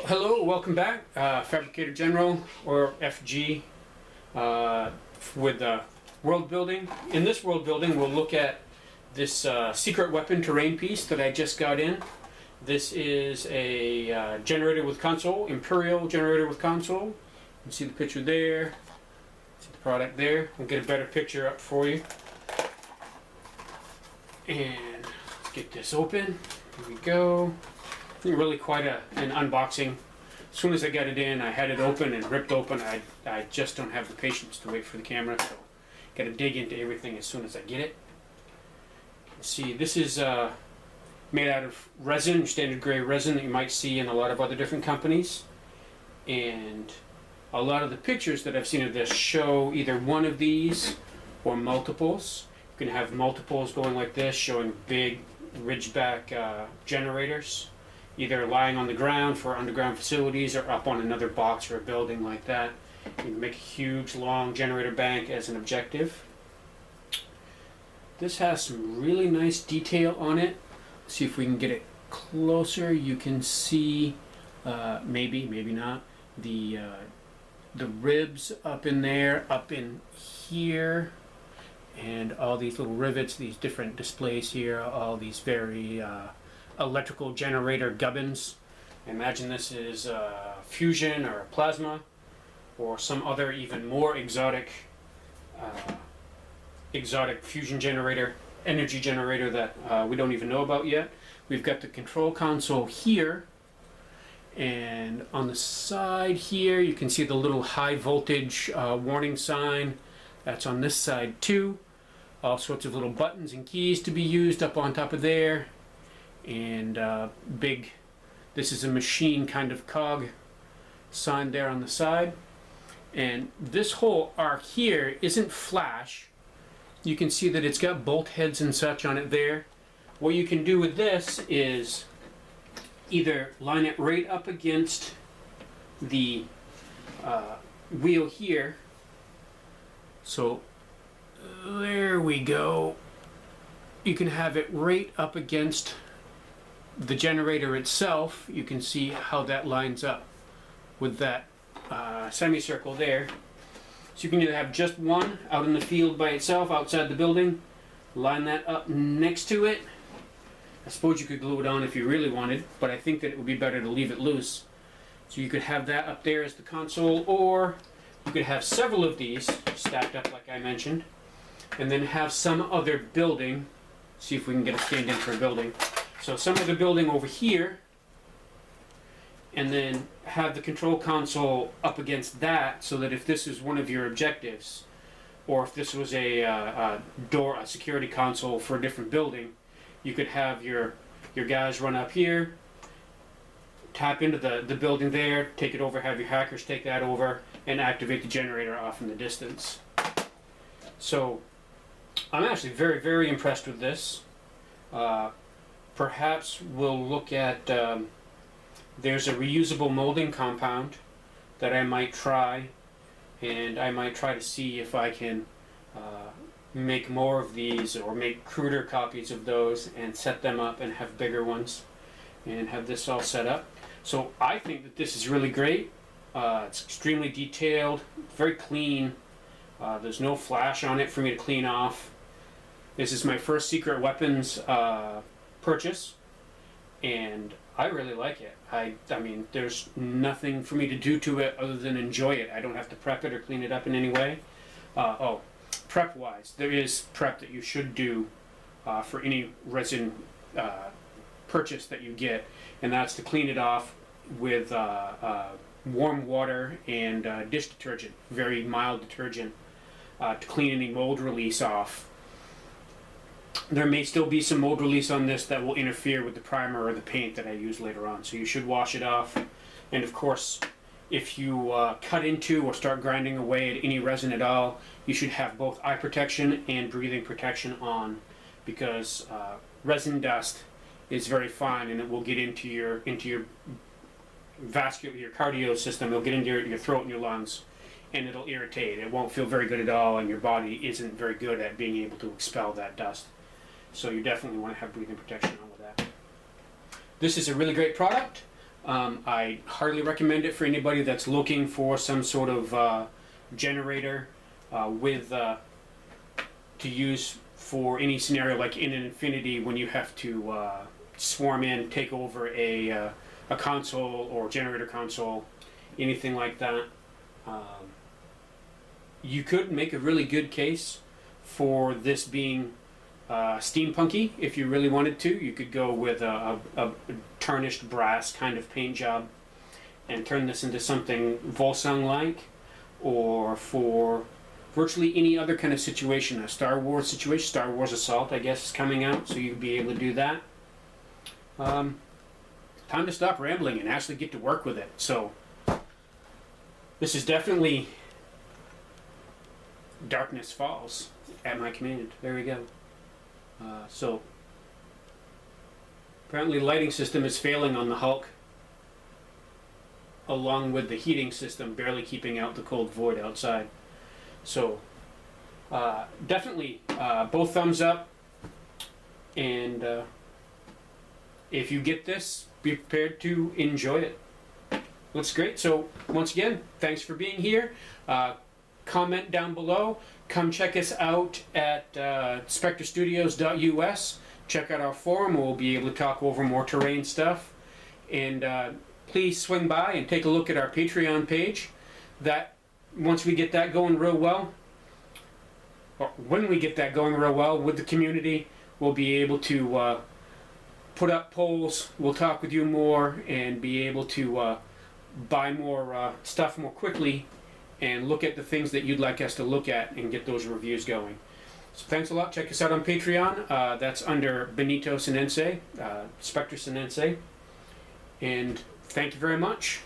Hello, welcome back. Fabricator General, or FG, with world building. In this world building, we'll look at this secret weapon terrain piece that I just got in. This is a generator with console, Imperial generator with console. You can see the picture there, see the product there. We'll get a better picture up for you. And let's get this open. Here we go. Really quite an unboxing. As soon as I got it in, I had it open and ripped open. I just don't have the patience to wait for the camera, so got to dig into everything as soon as I get it. You can see this is made out of resin, standard gray resin that you might see in a lot of other different companies. And a lot of the pictures that I've seen of this show either one of these or multiples. You can have multiples going like this, showing big ridgeback generators, either lying on the ground for underground facilities or up on another box or a building like that. You can make a huge long generator bank as an objective. This has some really nice detail on it. See if we can get it closer. You can see, maybe not, the ribs up in there, up in here, and all these little rivets, these different displays here, all these very electrical generator gubbins. I imagine this is fusion or plasma or some other even more exotic fusion generator, energy generator that we don't even know about yet. We've got the control console here, and on the side here you can see the little high voltage warning sign. That's on this side too. All sorts of little buttons and keys to be used up on top of there. And this is a machine kind of cog sign there on the side. And this whole arc here isn't flash. You can see that it's got bolt heads and such on it there. What you can do with this is either line it right up against the wheel here. So there we go. You can have it right up against the generator itself. You can see how that lines up with that semicircle there. So you can either have just one out in the field by itself outside the building, line that up next to it. I suppose you could glue it on if you really wanted, but I think that it would be better to leave it loose. So you could have that up there as the console, or you could have several of these stacked up like I mentioned, and then have some other building. See if we can get a stand in for a building. So some of the building over here, and then have the control console up against that, so that if this is one of your objectives, or if this was a security console for a different building, you could have your guys run up here, tap into the building there, take it over, have your hackers take that over, and activate the generator off in the distance. So I'm actually very, very impressed with this. Perhaps we'll look at, there's a reusable molding compound that I might try, and I might try to see if I can make more of these or make cruder copies of those and set them up and have bigger ones and have this all set up. So I think that this is really great. It's extremely detailed, very clean. There's no flash on it for me to clean off. This is my first secret weapons purchase, and I really like it. I mean, there's nothing for me to do to it other than enjoy it. I don't have to prep it or clean it up in any way. Prep wise, there is prep that you should do for any resin purchase that you get, and that's to clean it off with warm water and dish detergent, very mild detergent, to clean any mold release off. There may still be some mold release on this that will interfere with the primer or the paint that I use later on, so you should wash it off. And of course, if you cut into or start grinding away at any resin at all, you should have both eye protection and breathing protection on, because resin dust is very fine and it will get into your vascular, your cardio system. It'll get into your throat and your lungs, and it'll irritate. It won't feel very good at all, and your body isn't very good at being able to expel that dust. So you definitely want to have breathing protection on with that. This is a really great product. I hardly recommend it for anybody that's looking for some sort of generator with to use for any scenario like in an Infinity when you have to swarm in, take over a console or generator console, anything like that. You could make a really good case for this being steampunky if you really wanted to. You could go with a tarnished brass kind of paint job and turn this into something Volsung-like, or for virtually any other kind of situation. A Star Wars situation, Star Wars Assault, I guess, is coming out, so you'd be able to do that. Time to stop rambling and actually get to work with it. So this is definitely Darkness Falls at my command. There we go. So apparently the lighting system is failing on the Hulk, along with the heating system barely keeping out the cold void outside. So definitely both thumbs up, and if you get this, be prepared to enjoy it. Looks great. So once again, thanks for being here. Comment down below. Come check us out at spectrestudios.us. Check out our forum. We'll be able to talk over more terrain stuff. And please swing by and take a look at our Patreon page. That, once we get that going real well, or when we get that going real well with the community, we'll be able to put up polls. We'll talk with you more and be able to buy more stuff more quickly and look at the things that you'd like us to look at and get those reviews going. So thanks a lot. Check us out on Patreon. That's under Benito Sinense, Spectre Sinense. And thank you very much.